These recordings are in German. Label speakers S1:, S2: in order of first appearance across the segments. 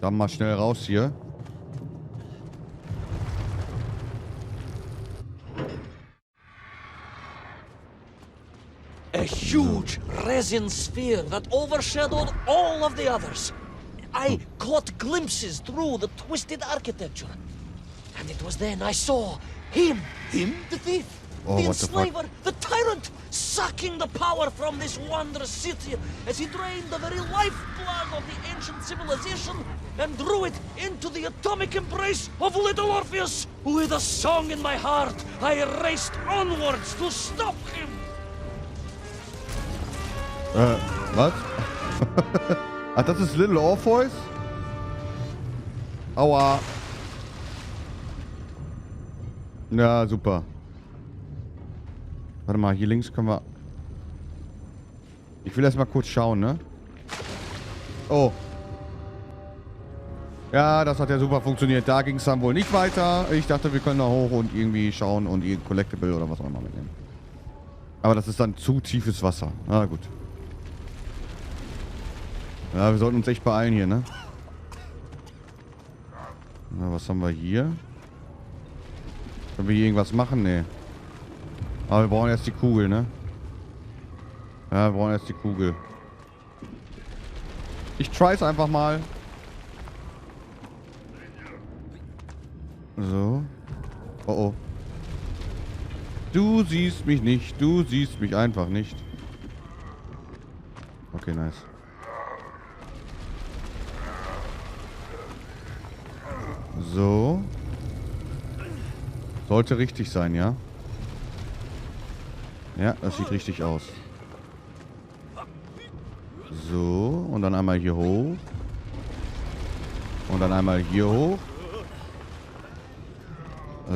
S1: Dann mal schnell raus hier.
S2: A huge resin sphere that overshadowed all of the others. I caught glimpses through the twisted architecture. And it was then I saw him. Him? The thief?
S1: Oh,
S2: the
S1: what the fuck?
S2: enslaver? The tyrant? Sucking the power from this wondrous city as he drained the very lifeblood of the ancient civilization and drew it into the atomic embrace of little Orpheus. With a song in my heart, I raced onwards to stop him.
S1: Was? Ach, das ist Little Orpheus? Aua. Ja, super. Warte mal, hier links können wir... Ich will erst mal kurz schauen, ne? Oh. Ja, das hat ja super funktioniert. Da ging es dann wohl nicht weiter. Ich dachte, wir können da hoch und irgendwie schauen und ihr Collectible oder was auch immer mitnehmen. Aber das ist dann zu tiefes Wasser. Na gut. Ja, wir sollten uns echt beeilen hier, ne? Na, was haben wir hier? Können wir hier irgendwas machen? Nee. Aber wir brauchen erst die Kugel, ne? Ja, wir brauchen erst die Kugel. Ich try's einfach mal. So. Oh oh. Du siehst mich nicht. Du siehst mich einfach nicht. Okay, nice. So. Sollte richtig sein, ja? Ja, das sieht richtig aus. So. Und dann einmal hier hoch. Und dann einmal hier hoch.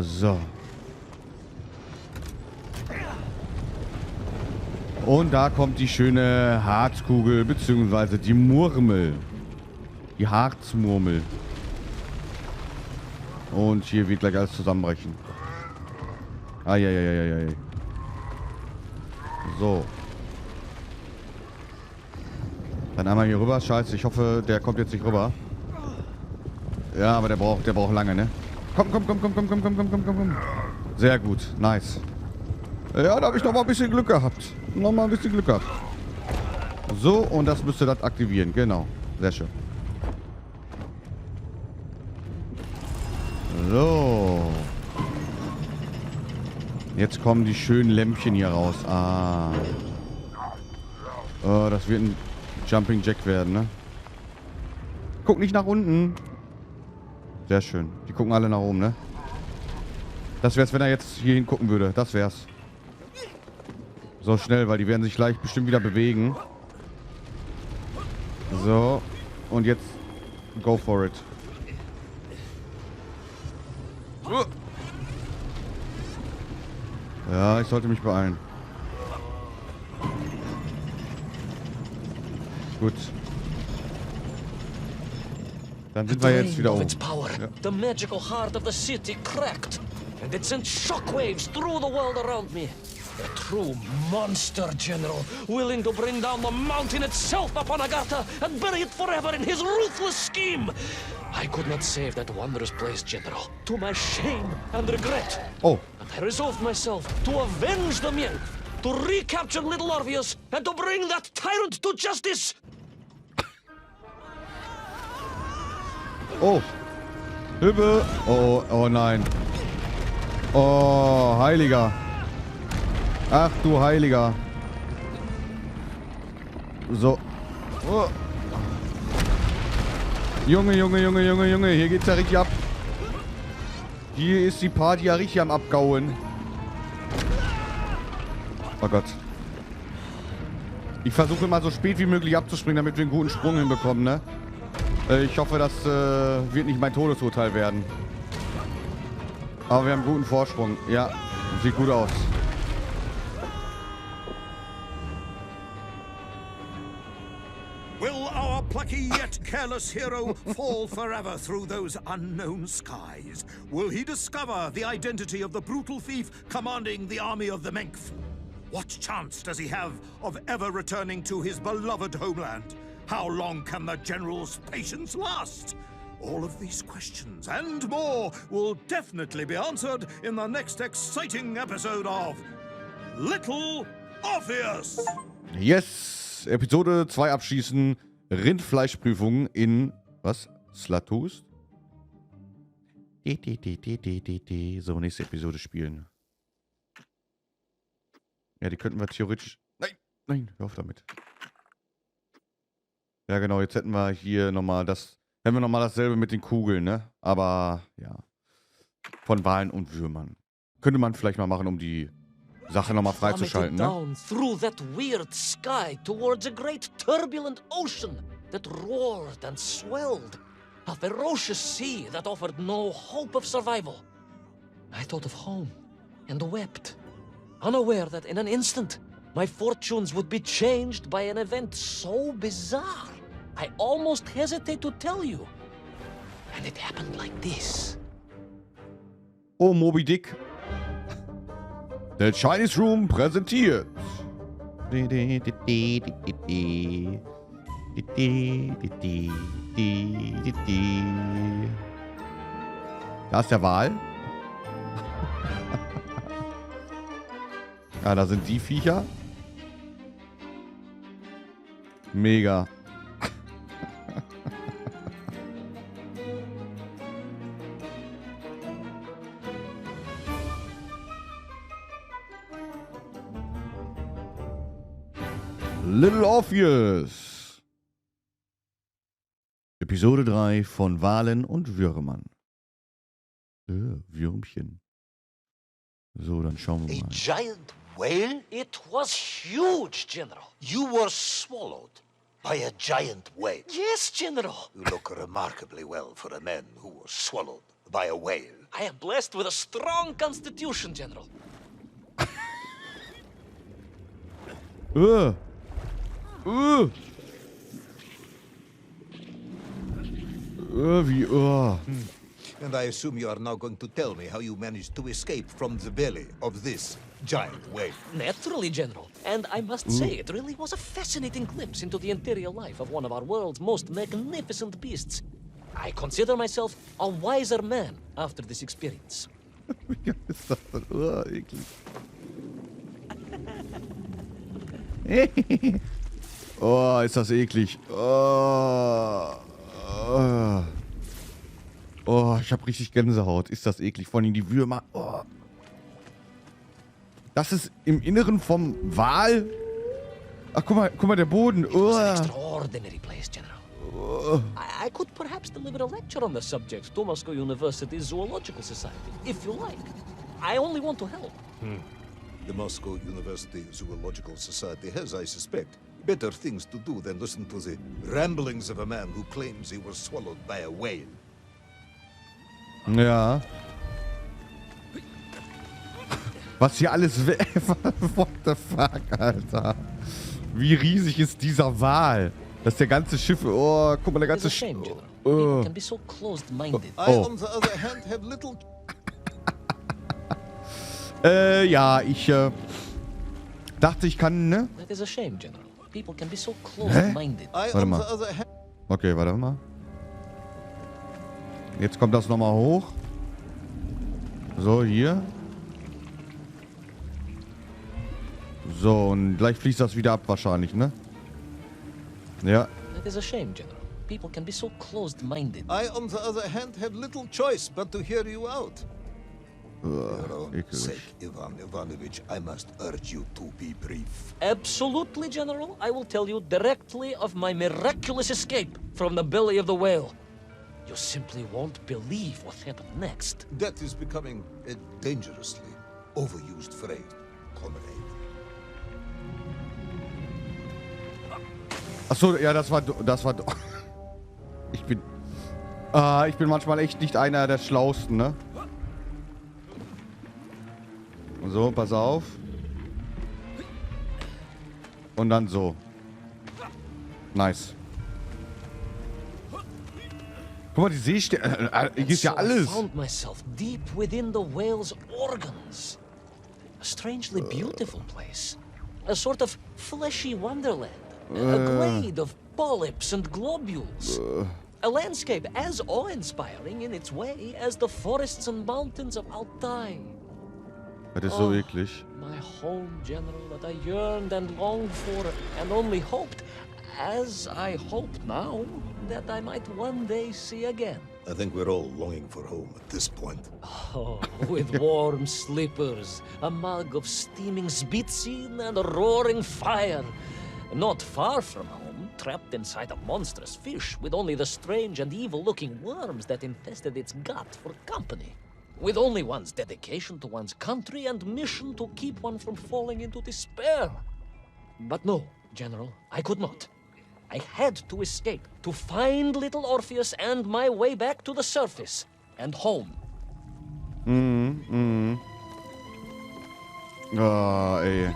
S1: So. Und da kommt die schöne Harzkugel, beziehungsweise die Murmel. Die Harzmurmel. Und hier wird gleich alles zusammenbrechen. Eieieiei. So. Dann einmal hier rüber. Scheiße, ich hoffe, der kommt jetzt nicht rüber. Ja, aber der braucht lange, ne? Komm. Sehr gut, nice. Ja, da habe ich noch mal ein bisschen Glück gehabt. So, und das müsste das aktivieren, genau. Sehr schön. So. Jetzt kommen die schönen Lämpchen hier raus. Ah. Oh, das wird ein Jumping Jack werden, ne? Guck nicht nach unten. Sehr schön. Die gucken alle nach oben, ne? Das wär's, wenn er jetzt hier hingucken würde. Das wär's. So schnell, weil die werden sich gleich bestimmt wieder bewegen. So. Und jetzt go for it. Ja, ich sollte mich beeilen. Gut. Dann sind wir jetzt wieder oben. Ja.
S2: The magical heart of the city cracked, and it sent shockwaves through the world around me. A true monster general, willing to bring down the mountain itself upon Agatha and bury it forever in his ruthless scheme. I could not save that wondrous place, General, to my shame and regret.
S1: Oh.
S2: And I resolved myself to avenge the Menkv, to recapture little Orpheus, and to bring that tyrant to justice.
S1: Oh. Hilfe. Oh nein. Oh, Heiliger. Ach du Heiliger. So. Oh. Junge. Hier geht's ja richtig ab. Hier ist die Party ja richtig am Abgauen. Oh Gott. Ich versuche immer so spät wie möglich abzuspringen, damit wir einen guten Sprung hinbekommen, ne? Ich hoffe, das wird nicht mein Todesurteil werden. Aber wir haben einen guten Vorsprung. Ja, sieht gut aus.
S3: Will our plucky yet careless hero fall forever through those unknown skies? Will he discover the identity of the brutal thief commanding the army of the Menkv? What chance does he have of ever returning to his beloved homeland? How long can the General's patience last? All of these questions and more will definitely be answered in the next exciting episode of Little Orpheus.
S1: Yes! Episode 2 abschließen. Rindfleischprüfung in... Was? Slatus? So, nächste Episode spielen. Ja, die könnten wir theoretisch... Nein, hör auf damit. Ja, genau, jetzt hätten wir hier nochmal das... Hätten wir nochmal dasselbe mit den Kugeln, ne? Aber, ja. Von Walen und Würmern. Könnte man vielleicht mal machen, um die Sache nochmal freizuschalten, ne?
S2: Down through that weird sky towards a great turbulent ocean that roared and swelled. A ferocious sea that offered no hope of survival. I thought of home and wept, unaware that in an instant my fortunes would be changed by an event so bizarre I almost hesitate to tell you. And it happened like this.
S1: Oh, Moby Dick. Der Chinese Room präsentiert. Da ist der Wal. Ja, da sind die Viecher. Mega. Little Orpheus. Episode 3 von Walen und Würmern. Würmchen. So, dann schauen wir
S4: A
S1: mal.
S4: giant whale?
S2: It was huge, General.
S4: You were swallowed by a giant whale.
S2: Yes, General.
S4: You look remarkably well for a man who was swallowed by a whale.
S2: I am blessed with a strong constitution, General.
S1: Wie,
S4: And I assume you are now going to tell me how you managed to escape from the belly of this giant whale.
S2: Naturally, General. And I must say, it really was a fascinating glimpse into the interior life of one of our world's most magnificent beasts. I consider myself a wiser man after this experience.
S1: Wie geil ist das denn? Eklig. Oh, ist das eklig. Oh, ich hab richtig Gänsehaut. Ist das eklig. Vor allem die Würmer. Oh. Das ist im Inneren vom Wal. Ach, guck mal, der Boden.
S2: It was an extraordinary place, General. I could perhaps deliver a lecture on the subject to Moscow University Zoological Society, if you like. I only want to help.
S4: The Moscow University Zoological Society has, I suspect, better things to do than listen to the ramblings of a man who claims he was swallowed by a whale.
S1: Ja. Was hier alles... What the fuck, Alter. Wie riesig ist dieser Wal? Das ist der ganze Schiff... Oh, guck mal, der ganze Schiff...
S2: People can be so closed-minded.
S4: I, on the other hand, have little...
S1: Ja, ich dachte, ich kann, ne?
S2: That is a shame, General. People can be so closed-minded.
S4: I,
S1: Warte
S4: on
S1: mal.
S4: the other hand...
S1: Okay, warte mal. Jetzt kommt das nochmal hoch. So, hier. So, und gleich fließt das wieder ab wahrscheinlich, ne? Ja.
S2: That is a shame, General. People can be so closed-minded.
S4: I, on the other hand, have little choice but to hear you out. For your own
S1: ekelig.
S4: sake, Ivan Ivanovich, I must urge you to be brief.
S2: Absolutely, General. I will tell you directly of my miraculous escape from the belly of the whale. You simply won't believe what happened next.
S4: That is becoming a dangerously overused phrase, comrade.
S1: Achso, ja, das war... Ich bin manchmal echt nicht einer der Schlausten, ne? So, pass auf. Und dann so. Nice. Guck mal, die Seesterne. Hier ist ja alles.
S2: I found myself deep within the whale's organs. A strangely beautiful place. A sort of fleshy wonderland. A glade of polyps and globules. A landscape as awe-inspiring in its way as the forests and mountains of Altai.
S1: Das ist so eklig.
S2: My home, General, that I yearned and longed for, and only hoped, as I hope now, that I might one day see again.
S4: I think we're all longing for home at this point.
S2: Oh, with warm slippers, a mug of steaming Spitzin, and a roaring fire. Not far from home, trapped inside a monstrous fish with only the strange and evil-looking worms that infested its gut for company. With only one's dedication to one's country and mission to keep one from falling into despair. But no, General, I could not. I had to escape, to find little Orpheus and my way back to the surface and home.
S1: Oh, ey.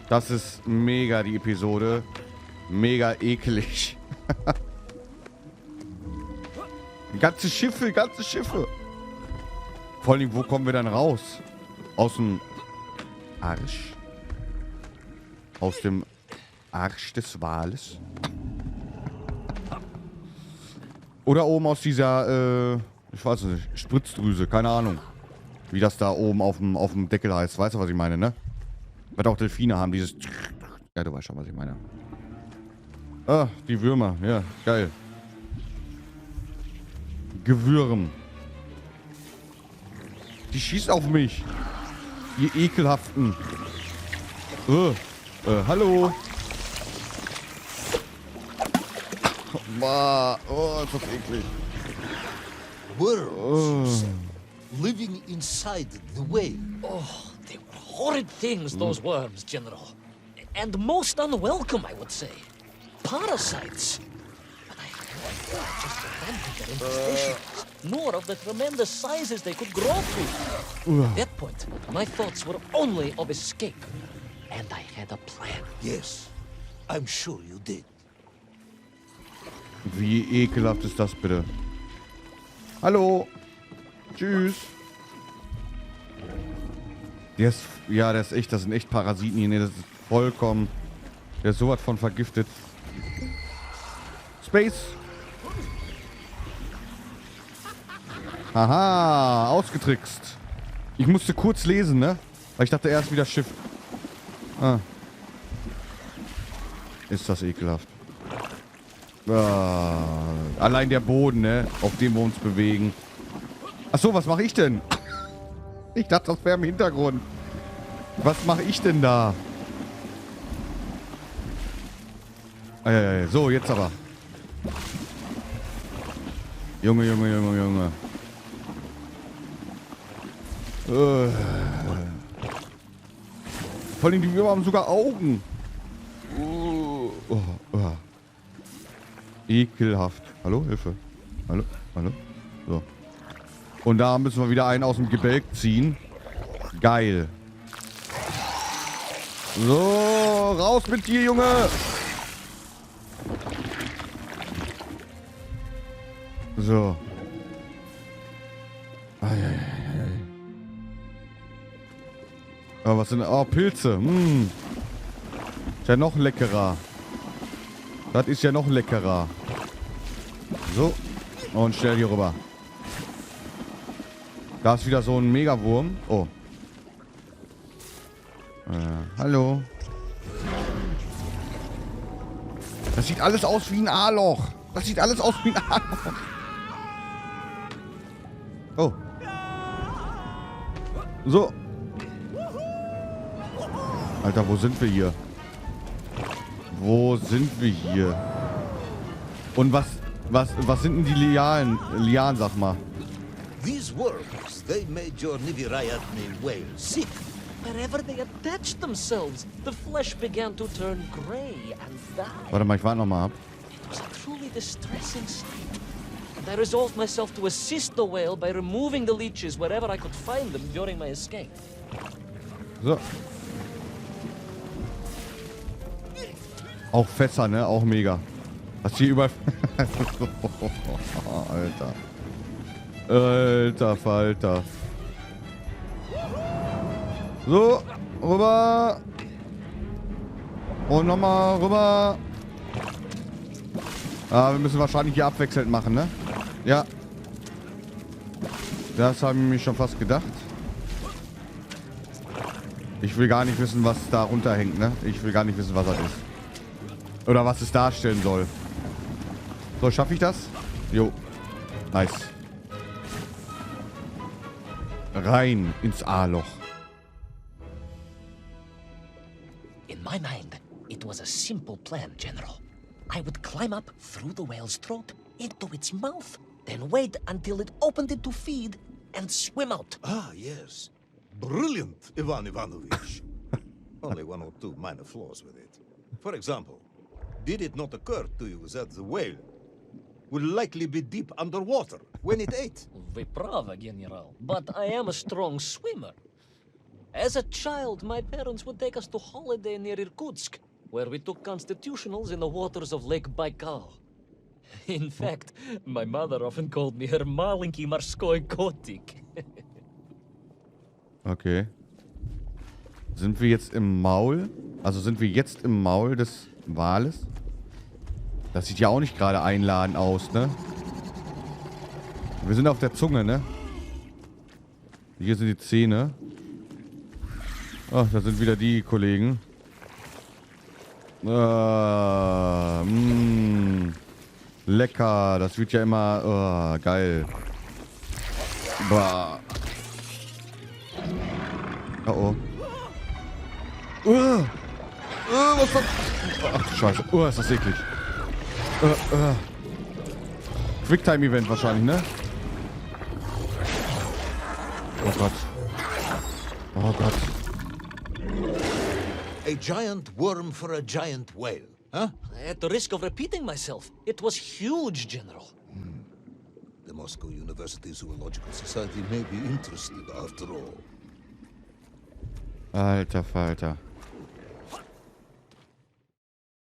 S1: Das ist mega, die Episode. Mega eklig. Ganze Schiffe, ganze Schiffe. Vor allem, wo kommen wir dann raus? Aus dem Arsch? Aus dem Arsch des Wales? Oder oben aus dieser, ich weiß nicht, Spritzdrüse, keine Ahnung. Wie das da oben auf dem Deckel heißt. Weißt du, was ich meine, ne? Was auch Delfine haben, dieses... Ja, du weißt schon, was ich meine. Ah, die Würmer, ja, geil. Gewürm. Die schießt auf mich. Ihr ekelhaften. Hallo. Oh, ist das eklig.
S4: Worms living inside the whale.
S2: Oh, they were horrid things, those worms, General. And most unwelcome, I would say. Parasites. But I had no idea just how rampant their infestation was, nor of the tremendous sizes they could grow to. At that point, my thoughts were only of escape. And I had a plan.
S4: Yes, I'm sure you did.
S1: Wie ekelhaft ist das bitte? Hallo. Tschüss. Der ist echt, das sind echt Parasiten hier. Nee, das ist vollkommen... Der ist sowas von vergiftet. Space. Aha, ausgetrickst. Ich musste kurz lesen, ne? Weil ich dachte erst wieder Schiff. Ah. Ist das ekelhaft. Ah. Allein der Boden, ne? Auf dem wir uns bewegen. Achso, was mache ich denn? Ich dachte, das wäre im Hintergrund. Was mache ich denn da? So, jetzt aber. Junge, Junge, Junge, Junge. Vor allem, die Würmer haben sogar Augen. Ekelhaft. Hallo, Hilfe. Hallo, hallo. So. Und da müssen wir wieder einen aus dem Gebälk ziehen. Geil. So, raus mit dir, Junge. So. Aber was sind... Oh, Pilze. Ist ja noch leckerer. Das ist ja noch leckerer. So. Und schnell hier rüber. Da ist wieder so ein Megawurm. Oh. Hallo. Das sieht alles aus wie ein A-Loch. Das sieht alles aus wie ein A-Loch. Oh. So. Alter, wo sind wir hier? Wo sind wir hier? Und was sind denn die Lianen, sag mal?
S4: These worms, they made your Nivirayatni whale sick.
S2: Wherever they attached themselves, the flesh began to turn gray and die.
S1: Warte mal, ich warte noch mal ab.
S2: It was a truly distressing sight. And I resolved myself to assist the whale by removing the leeches wherever I could find them during my escape.
S1: So. Auch Fässer, ne? Auch mega. Was hier überall... Alter. Alter Falter. So, rüber. Und nochmal rüber. Ah, wir müssen wahrscheinlich hier abwechselnd machen, ne? Ja. Das habe ich mir schon fast gedacht. Ich will gar nicht wissen, was da runterhängt, ne? Ich will gar nicht wissen, was das ist. Oder was es darstellen soll. So, schaffe ich das? Jo. Nice. Rein ins A-Loch.
S2: In my mind, it was a simple plan, General. I would climb up through the whale's throat, into its mouth, then wait until it opened it to feed, and swim out.
S4: Ah, yes. Brilliant, Ivan Ivanovich. Only one or two minor flaws with it. For example, did it not occur to you that the whale would likely be deep underwater when it ate?
S2: Vyprava, General, but I am a strong swimmer. As a child, my parents would take us to holiday near Irkutsk, where we took constitutionals in the waters of Lake Baikal. In fact, my mother often called me her malinki morskoi kotik.
S1: Okay. Sind wir jetzt im Maul? Also sind wir jetzt im Maul des Wales? Das sieht ja auch nicht gerade einladend aus, ne? Wir sind auf der Zunge, ne? Hier sind die Zähne. Ach, da sind wieder die Kollegen. Lecker. Das wird ja immer... geil. Bah. Oh oh. Was kommt? Ach du Scheiße. Ist das eklig. Quicktime-Event wahrscheinlich, ne? Oh Gott. Oh Gott.
S4: A giant worm for a giant whale, huh?
S2: At the risk of repeating myself, it was huge, General.
S4: The Moscow University Zoological Society may be interested after all.
S1: Alter Falter.